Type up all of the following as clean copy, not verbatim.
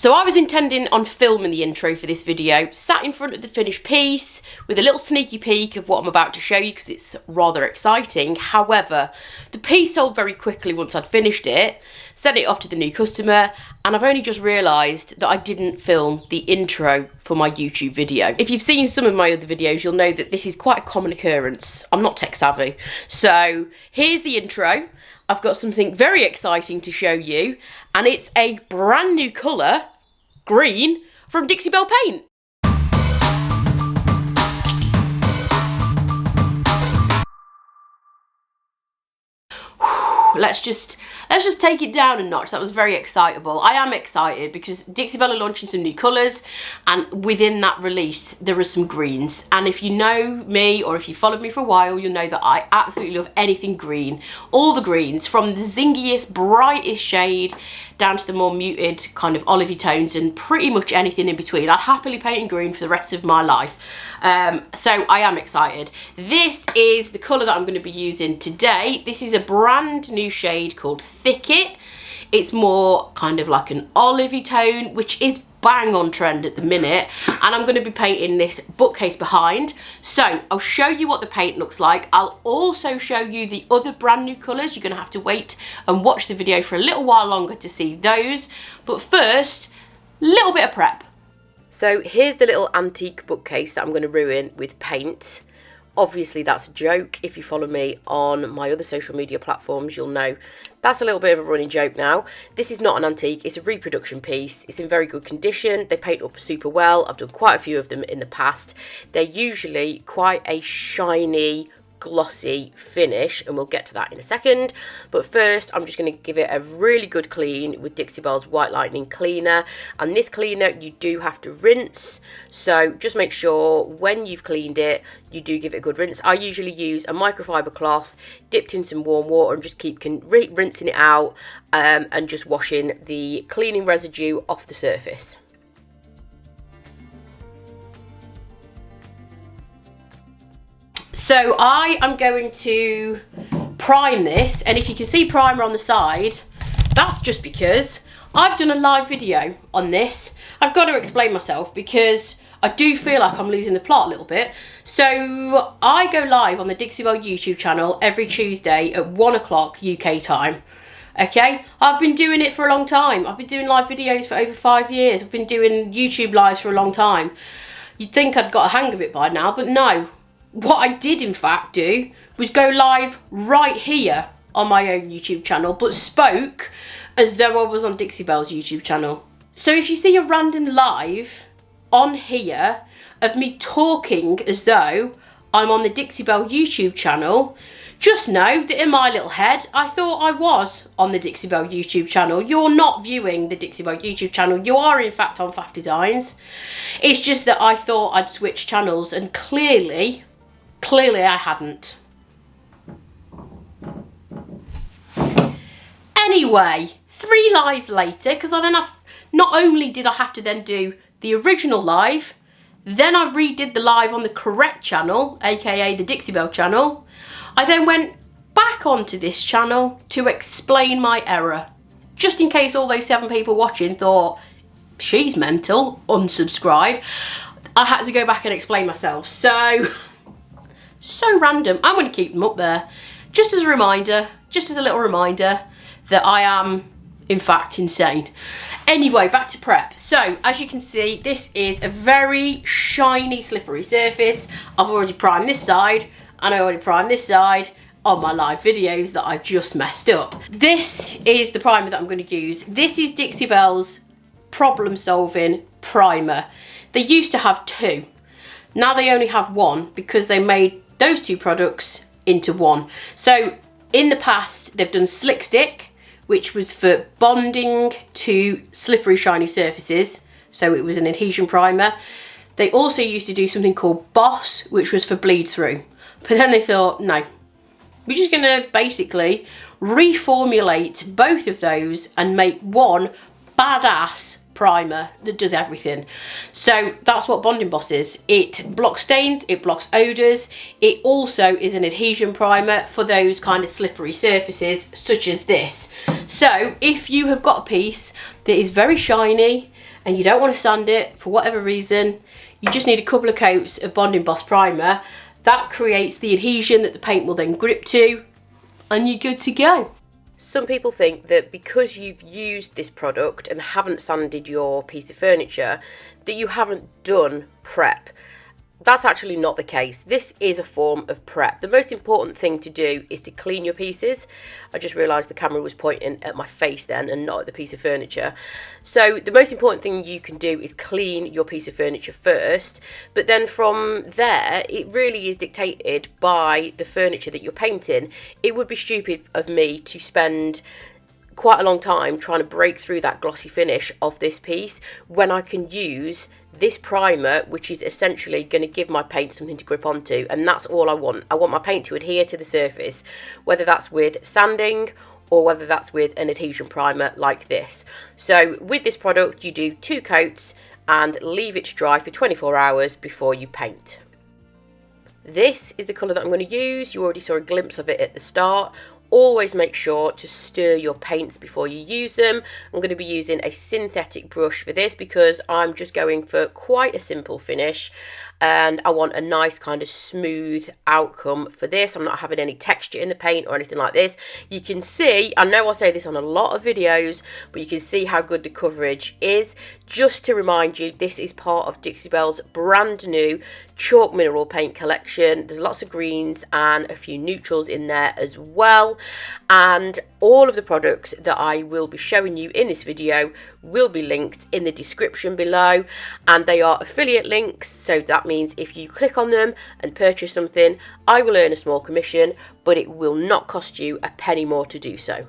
So I was intending on filming the intro for this video, sat in front of the finished piece with a little sneaky peek of what I'm about to show you because it's rather exciting. However, the piece sold very quickly once I'd finished it, sent it off to the new customer, and I've only just realised that I didn't film the intro for my YouTube video. If you've seen some of my other videos, you'll know that this is quite a common occurrence. I'm not tech savvy. So here's the intro. I've got something very exciting to show you, and it's a brand new colour, green, from Dixie Belle Paint. Let's just take it down a notch. That was very excitable. I am excited because Dixie Belle are launching some new colours, and within that release there are some greens. And if you know me, or if you followed me for a while, you'll know that I absolutely love anything green. All the greens, from the zingiest, brightest shade down to the more muted kind of olivey tones, and pretty much anything in between. I'd happily paint in green for the rest of my life. So I am excited. This is the colour that I'm going to be using today. This is a brand new shade called Thicket. It's more kind of like an olivey tone, which is bang on trend at the minute, and I'm going to be painting this bookcase behind. So I'll show you what the paint looks like. I'll also show you the other brand new colours. You're going to have to wait and watch the video for a little while longer to see those, but first, a little bit of prep. So here's the little antique bookcase that I'm going to ruin with paint. Obviously that's a joke. If you follow me on my other social media platforms, you'll know that's a little bit of a running joke now. This is not an antique, it's a reproduction piece. It's in very good condition. They paint up super well. I've done quite a few of them in the past. They're usually quite a shiny, glossy finish, and we'll get to that in a second. But first, I'm just going to give it a really good clean with Dixie Belle's White Lightning cleaner. And this cleaner you do have to rinse, so just make sure when you've cleaned it you do give it a good rinse. I usually use a microfiber cloth dipped in some warm water and just keep rinsing it out, and just washing the cleaning residue off the surface. So I am going to prime this, and if you can see primer on the side, that's just because I've done a live video on this. I've got to explain myself because I do feel like I'm losing the plot a little bit. So I go live on the Dixie Belle YouTube channel every Tuesday at 1 o'clock UK time. Okay, I've been doing it for a long time. I've been doing live videos for over 5 years. I've been doing YouTube lives for a long time. You'd think I'd got a hang of it by now, but no. What I did in fact do was go live right here on my own YouTube channel, but spoke as though I was on Dixie Belle's YouTube channel. So if you see a random live on here of me talking as though I'm on the Dixie Belle YouTube channel, just know that in my little head I thought I was on the Dixie Belle YouTube channel. You're not viewing the Dixie Belle YouTube channel, you are in fact on Faff Designs. It's just that I thought I'd switch channels, and clearly I hadn't. Anyway, 3 lives later, because not only did I have to then do the original live, then I redid the live on the correct channel, aka the Dixie Belle channel. I then went back onto this channel to explain my error, just in case all those 7 people watching thought, she's mental, unsubscribe. I had to go back and explain myself. So random. I'm going to keep them up there just as a reminder, just as a little reminder that I am in fact insane. Anyway, back to prep. So as you can see, this is a very shiny, slippery surface. I've already primed this side, and I already primed this side on my live videos that I've just messed up. This is the primer that I'm going to use. This is Dixie Belle's problem solving primer. They used to have 2. Now they only have 1 because they made those 2 products into 1. So in the past they've done Slick Stick, which was for bonding to slippery shiny surfaces, so it was an adhesion primer. They also used to do something called Boss, which was for bleed through, but then they thought, no, we're just going to basically reformulate both of those and make one badass primer that does everything. So that's what Bond Emboss is. It blocks stains, it blocks odours. It also is an adhesion primer for those kind of slippery surfaces such as this. So if you have got a piece that is very shiny and you don't want to sand it for whatever reason, you just need a couple of coats of Bond Emboss primer. That creates the adhesion that the paint will then grip to, and you're good to go. Some people think that because you've used this product and haven't sanded your piece of furniture, that you haven't done prep. That's actually not the case. This is a form of prep. The most important thing to do is to clean your pieces. I just realised the camera was pointing at my face then and not at the piece of furniture. So the most important thing you can do is clean your piece of furniture first, but then from there it really is dictated by the furniture that you're painting. It would be stupid of me to spend quite a long time trying to break through that glossy finish of this piece when I can use this primer, which is essentially going to give my paint something to grip onto, and that's all I want. I want my paint to adhere to the surface, whether that's with sanding or whether that's with an adhesion primer like this. So with this product you do 2 coats and leave it to dry for 24 hours before you paint. This is the colour that I'm going to use. You already saw a glimpse of it at the start. Always make sure to stir your paints before you use them. I'm going to be using a synthetic brush for this because I'm just going for quite a simple finish and I want a nice kind of smooth outcome for this. I'm not having any texture in the paint or anything like this. You can see, I know I say this on a lot of videos, but you can see how good the coverage is. Just to remind you, this is part of Dixie Belle's brand new chalk mineral paint collection. There's lots of greens and a few neutrals in there as well, and all of the products that I will be showing you in this video will be linked in the description below, and they are affiliate links, so that means if you click on them and purchase something, I will earn a small commission, but it will not cost you a penny more to do so.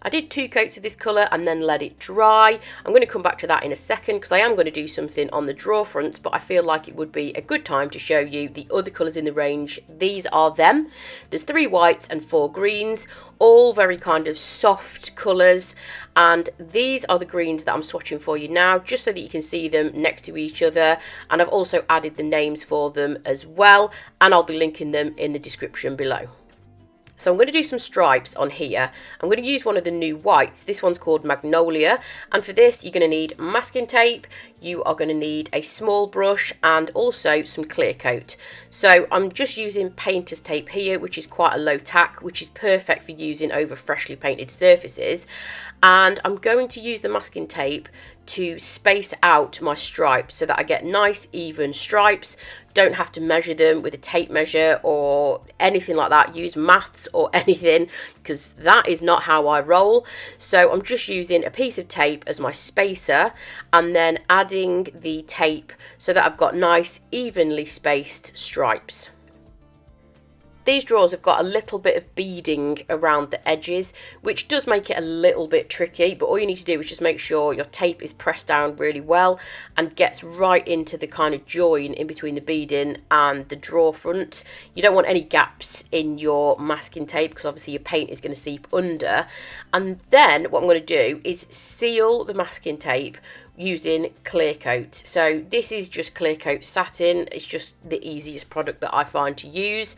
I did 2 coats of this colour and then let it dry. I'm going to come back to that in a second because I am going to do something on the drawer front, but I feel like it would be a good time to show you the other colours in the range. These are them. There's 3 whites and 4 greens, all very kind of soft colours, and these are the greens that I'm swatching for you now, just so that you can see them next to each other, and I've also added the names for them as well, and I'll be linking them in the description below. So I'm going to do some stripes on here. I'm going to use one of the new whites. This one's called Magnolia, and for this you're going to need masking tape, you are going to need a small brush and also some clear coat. So I'm just using painter's tape here, which is quite a low tack, which is perfect for using over freshly painted surfaces, and I'm going to use the masking tape to space out my stripes so that I get nice even stripes. Don't have to measure them with a tape measure or anything like that. Use maths or anything, because that is not how I roll. So I'm just using a piece of tape as my spacer and then adding the tape so that I've got nice evenly spaced stripes. These drawers have got a little bit of beading around the edges, which does make it a little bit tricky, but all you need to do is just make sure your tape is pressed down really well and gets right into the kind of join in between the beading and the drawer front. You don't want any gaps in your masking tape because obviously your paint is going to seep under. And then what I'm going to do is seal the masking tape using Clear Coat. So this is just Clear Coat Satin. It's just the easiest product that I find to use.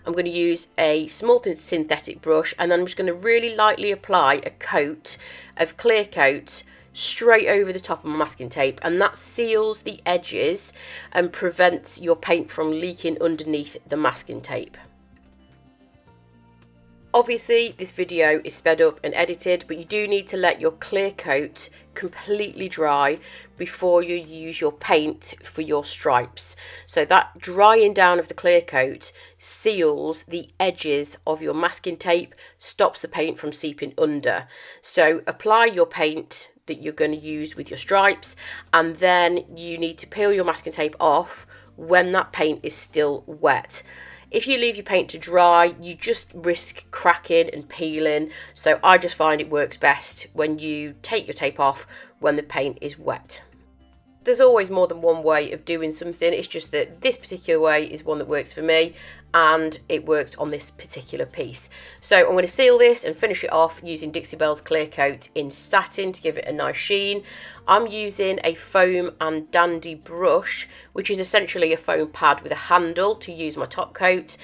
I'm going to use a small synthetic brush and then I'm just going to really lightly apply a coat of Clear Coat straight over the top of my masking tape, and that seals the edges and prevents your paint from leaking underneath the masking tape. Obviously this video is sped up and edited, but you do need to let your clear coat completely dry before you use your paint for your stripes. So that drying down of the clear coat seals the edges of your masking tape, stops the paint from seeping under. So apply your paint that you're going to use with your stripes, and then you need to peel your masking tape off when that paint is still wet. If you leave your paint to dry, you just risk cracking and peeling, so I just find it works best when you take your tape off when the paint is wet. there's always more than one way of doing something. It's just that this particular way is one that works for me, and it worked on this particular piece. So I'm going to seal this and finish it off using Dixie Belle's Clear Coat in Satin to give it a nice sheen. I'm using a foam and dandy brush, which is essentially a foam pad with a handle to use my top coat.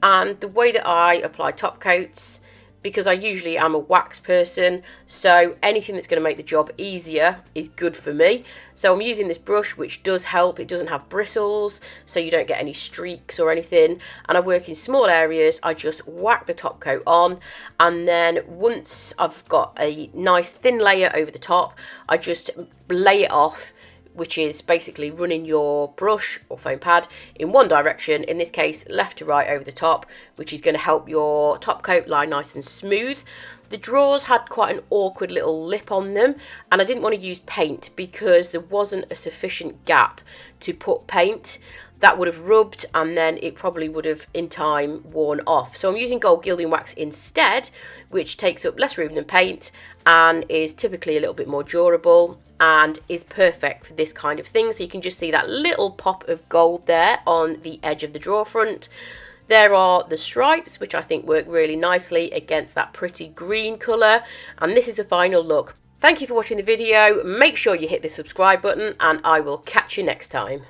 And the way that I apply top coats, because I usually am a wax person, so anything that's going to make the job easier is good for me. So I'm using this brush, which does help. It doesn't have bristles, so you don't get any streaks or anything. And I work in small areas. I just whack the top coat on, and then once I've got a nice thin layer over the top, I just lay it off, which is basically running your brush or foam pad in one direction, in this case left to right over the top, which is going to help your top coat lie nice and smooth. The drawers had quite an awkward little lip on them, and I didn't want to use paint because there wasn't a sufficient gap to put paint. That would have rubbed, and then it probably would have in time worn off. So I'm using gold gilding wax instead, which takes up less room than paint and is typically a little bit more durable and is perfect for this kind of thing. So you can just see that little pop of gold there on the edge of the drawer front. There are the stripes, which I think work really nicely against that pretty green colour. And this is the final look. Thank you for watching the video. Make sure you hit the subscribe button, and I will catch you next time.